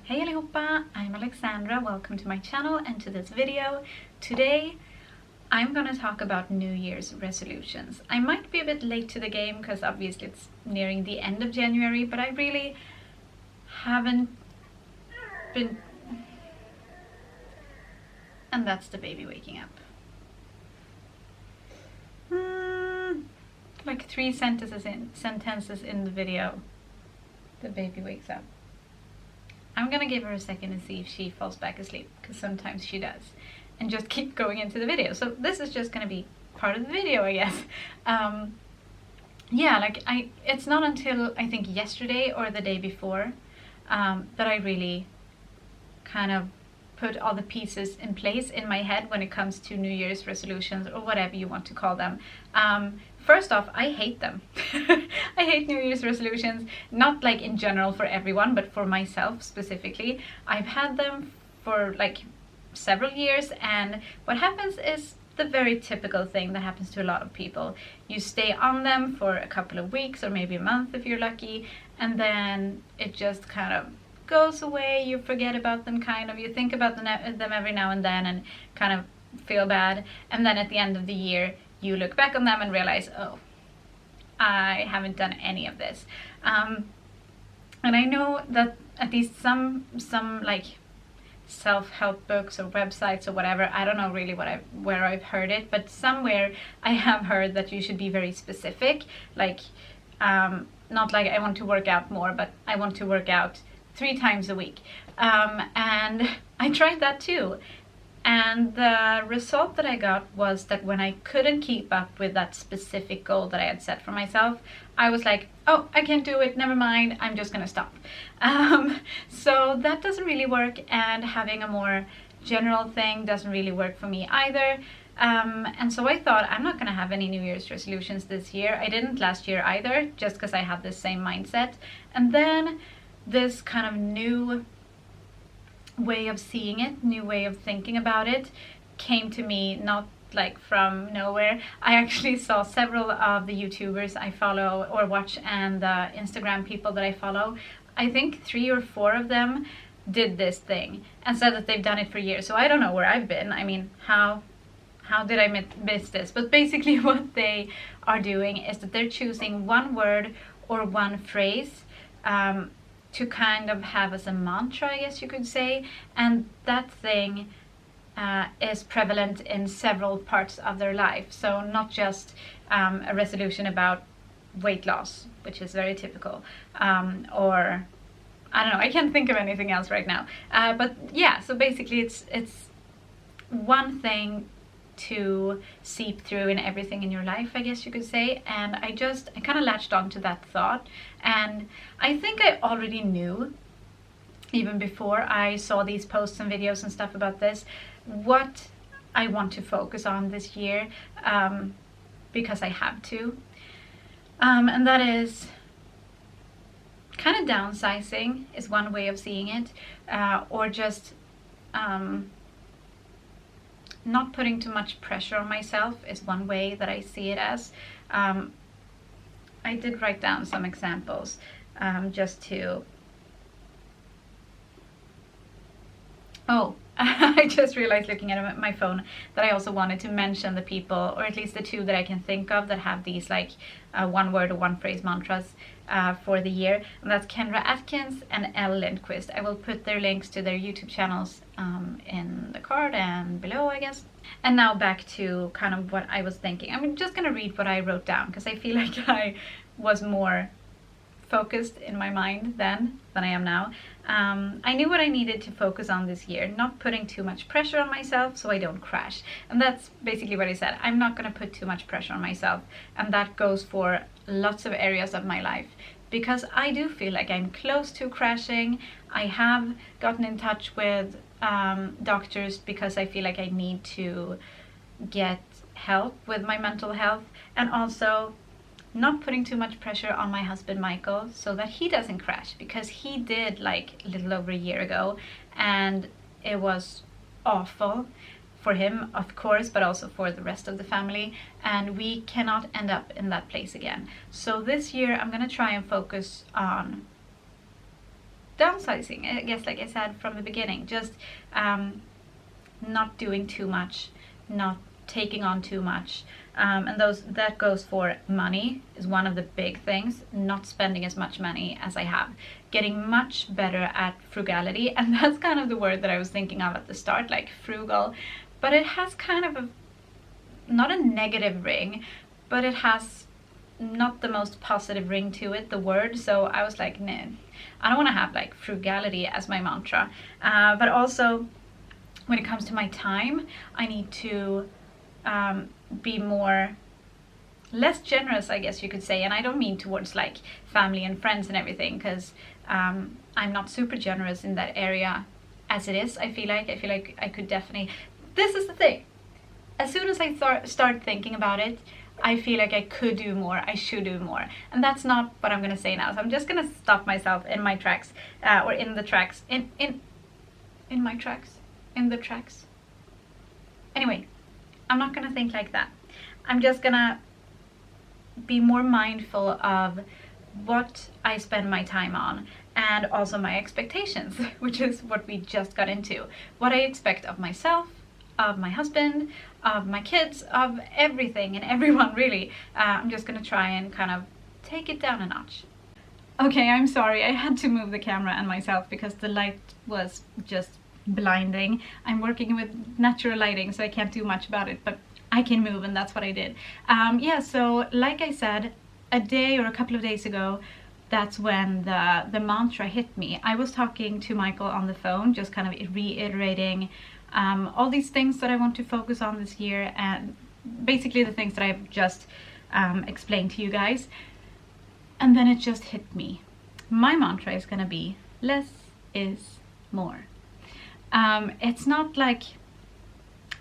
Hey allihopa, I'm Alexandra, welcome to my channel and to this video. Today I'm gonna talk about New Year's resolutions. I might be a bit late to the game because obviously it's nearing the end of January, but I really haven't been... And that's the baby waking up. Like 3 sentences in the video, the baby wakes up. I'm gonna give her a second and see if she falls back asleep, because sometimes she does, and just keep going into the video. So this is just gonna be part of the video, I guess. Yeah, like it's not until I think yesterday or the day before that I really kind of put all the pieces in place in my head when it comes to New Year's resolutions, or whatever you want to call them. First off, I hate them. I hate New Year's resolutions, not like in general for everyone, but for myself specifically. I've had them for like several years, and what happens is the very typical thing that happens to a lot of people. You stay on them for a couple of weeks or maybe a month if you're lucky, and then it just kind of goes away. You forget about them, kind of. You think about them every now and then and kind of feel bad, and then at the end of the year you look back on them and realize, oh, I haven't done any of this. And I know that at least some like self-help books or websites or whatever, I don't know really where I've heard it, but somewhere I have heard that you should be very specific, like not like I want to work out more, but I want to work out 3 times a week. And I tried that too. And the result that I got was that when I couldn't keep up with that specific goal that I had set for myself, I was like, oh, I can't do it, never mind, I'm just gonna stop. So that doesn't really work, and having a more general thing doesn't really work for me either. And so I thought, I'm not gonna have any New Year's resolutions this year. I didn't last year either, just because I had this same mindset. And then this kind of new way of seeing it, new way of thinking about it came to me, not like from nowhere. I actually saw several of the YouTubers I follow or watch and the Instagram people that I follow. I think 3 or 4 of them did this thing and said that they've done it for years. So I don't know where I've been. I mean, how did I miss this? But basically what they are doing is that they're choosing one word or one phrase to kind of have as a mantra, I guess you could say, and that thing is prevalent in several parts of their life. So not just a resolution about weight loss, which is very typical, or I don't know, I can't think of anything else right now. But yeah, so basically it's one thing to seep through in everything in your life, I guess you could say. And I kind of latched on to that thought, and I think I already knew, even before I saw these posts and videos and stuff about this, what I want to focus on this year, because I have to, and that is kind of downsizing is one way of seeing it, or just not putting too much pressure on myself is one way that I see it as. I did write down some examples just to... Oh, I just realized looking at my phone that I also wanted to mention the people, or at least the 2 that I can think of that have these like one word or one phrase mantras for the year, and that's Kendra Atkins and Elle Lindquist. I will put their links to their YouTube channels in the card and below, I guess. And now back to kind of what I was thinking. I'm just gonna read what I wrote down, because I feel like I was more focused in my mind then than I am now. I knew what I needed to focus on this year, not putting too much pressure on myself so I don't crash. And that's basically what I said. I'm not going to put too much pressure on myself, and that goes for lots of areas of my life, because I do feel like I'm close to crashing. I have gotten in touch with doctors because I feel like I need to get help with my mental health, and also not putting too much pressure on my husband Michael so that he doesn't crash, because he did like a little over a year ago, and it was awful for him, of course, but also for the rest of the family, and we cannot end up in that place again. So this year I'm gonna try and focus on downsizing, I guess, like I said from the beginning, just not doing too much, not taking on too much, and that goes for money is one of the big things. Not spending as much money as I have, getting much better at frugality, and that's kind of the word that I was thinking of at the start, like frugal, but it has kind of not a negative ring, but it has not the most positive ring to it, the word. So I was like, nah, I don't want to have like frugality as my mantra, but also when it comes to my time, I need to be less generous, I guess you could say. And I don't mean towards like family and friends and everything, because I'm not super generous in that area as it is. I feel like I could definitely, this is the thing, as soon as I start thinking about it, I feel like I could do more, I should do more. And that's not what I'm going to say now. So I'm just going to stop myself in my tracks, or in the tracks, in my tracks, in the tracks. Anyway, I'm not going to think like that. I'm just going to be more mindful of what I spend my time on, and also my expectations, which is what we just got into. What I expect of myself, of my husband, of my kids, of everything and everyone, really. I'm just gonna try and kind of take it down a notch. Okay, I'm sorry, I had to move the camera and myself because the light was just blinding. I'm working with natural lighting, so I can't do much about it, but I can move, and that's what I did. Yeah, so like I said, a day or a couple of days ago, that's when the mantra hit me. I was talking to Michael on the phone, just kind of reiterating all these things that I want to focus on this year, and basically the things that I've just explained to you guys. And then it just hit me. My mantra is gonna be less is more. It's not like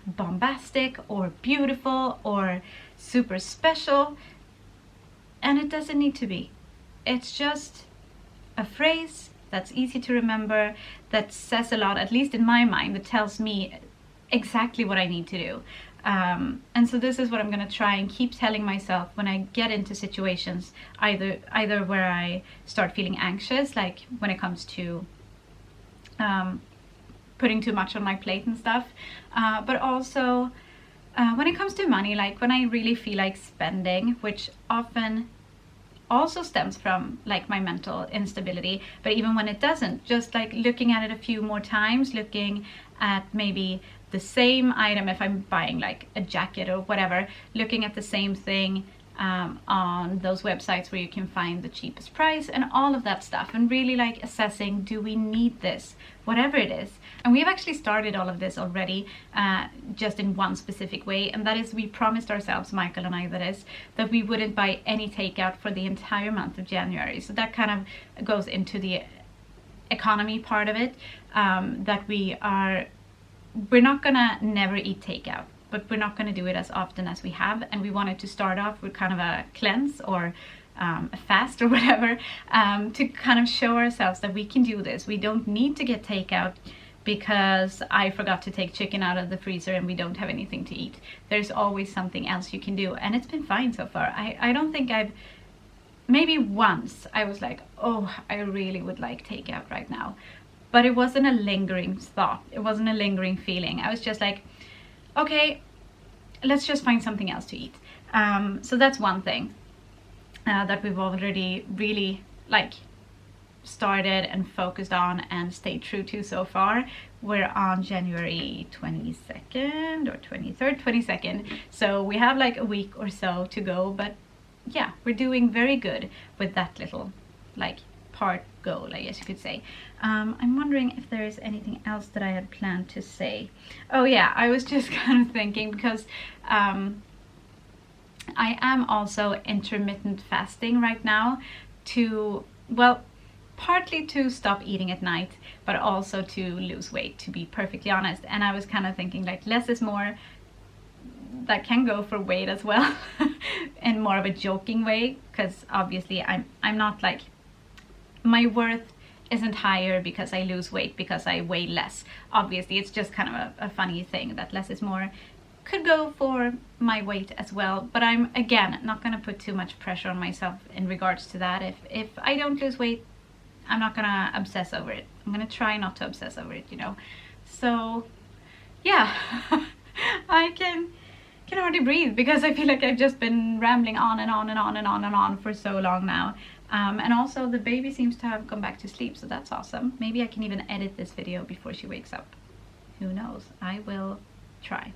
bombastic or beautiful or super special, and it doesn't need to be. It's just a phrase that's easy to remember, that says a lot, at least in my mind, that tells me exactly what I need to do. And so this is what I'm going to try and keep telling myself when I get into situations, either where I start feeling anxious, like when it comes to putting too much on my plate and stuff, but also when it comes to money, like when I really feel like spending, which often also stems from like my mental instability, but even when it doesn't, just like looking at it a few more times, looking at maybe the same item, if I'm buying like a jacket or whatever, looking at the same thing on those websites where you can find the cheapest price and all of that stuff, and really like assessing, do we need this, whatever it is. And we've actually started all of this already, just in one specific way, and that is we promised ourselves, Michael and I that is, that we wouldn't buy any takeout for the entire month of January. So that kind of goes into the economy part of it, that we're not gonna never eat takeout, but we're not going to do it as often as we have, and we wanted to start off with kind of a cleanse or a fast or whatever, to kind of show ourselves that we can do this. We don't need to get takeout because I forgot to take chicken out of the freezer and we don't have anything to eat. There's always something else you can do, and it's been fine so far. I don't think maybe once I was like, oh, I really would like takeout right now, but it wasn't a lingering thought, it wasn't a lingering feeling. I was just like, okay, let's just find something else to eat. So that's one thing that we've already really like started and focused on and stayed true to so far. We're on January 22nd or 23rd, 22nd. So we have like a week or so to go, but yeah, we're doing very good with that little like part goal, I guess you could say. I'm wondering if there is anything else that I had planned to say. Oh yeah, I was just kind of thinking, because I am also intermittent fasting right now to, well, partly to stop eating at night, but also to lose weight, to be perfectly honest. And I was kind of thinking like less is more. That can go for weight as well, in more of a joking way, because obviously I'm not like, my worth isn't higher because I lose weight because I weigh less. Obviously, it's just kind of a funny thing that less is more could go for my weight as well. But I'm, again, not going to put too much pressure on myself in regards to that. If I don't lose weight, I'm not gonna obsess over it. I'm gonna try not to obsess over it, you know. So yeah, I can hardly breathe because I feel like I've just been rambling on and on and on and on and on for so long now. And also the baby seems to have gone back to sleep, so that's awesome. Maybe I can even edit this video before she wakes up. Who knows? I will try.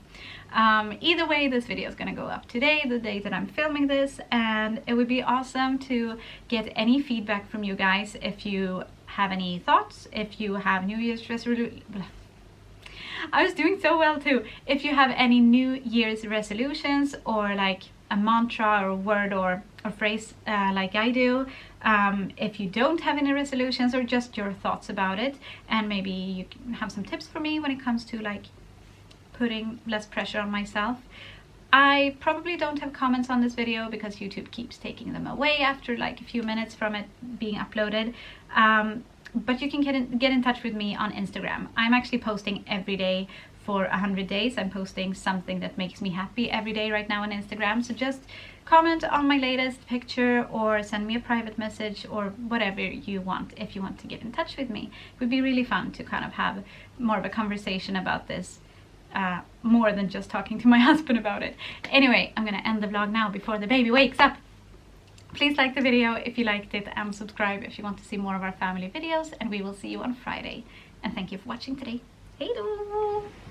Either way, this video is gonna go up today, the day that I'm filming this, and it would be awesome to get any feedback from you guys. If you have any thoughts, if you have New Year's resolutions, I was doing so well too. If you have any New Year's resolutions, or like a mantra or a word or a phrase like I do, if you don't have any resolutions, or just your thoughts about it, and maybe you can have some tips for me when it comes to like putting less pressure on myself. I probably don't have comments on this video because YouTube keeps taking them away after like a few minutes from it being uploaded. But you can get in touch with me on Instagram. I'm actually posting every day for 100 days. I'm posting something that makes me happy every day right now on Instagram. So just comment on my latest picture or send me a private message or whatever you want if you want to get in touch with me. It would be really fun to kind of have more of a conversation about this, more than just talking to my husband about it. Anyway, I'm gonna end the vlog now before the baby wakes up. Please like the video if you liked it, and subscribe if you want to see more of our family videos, and we will see you on Friday. And thank you for watching today. Hej då!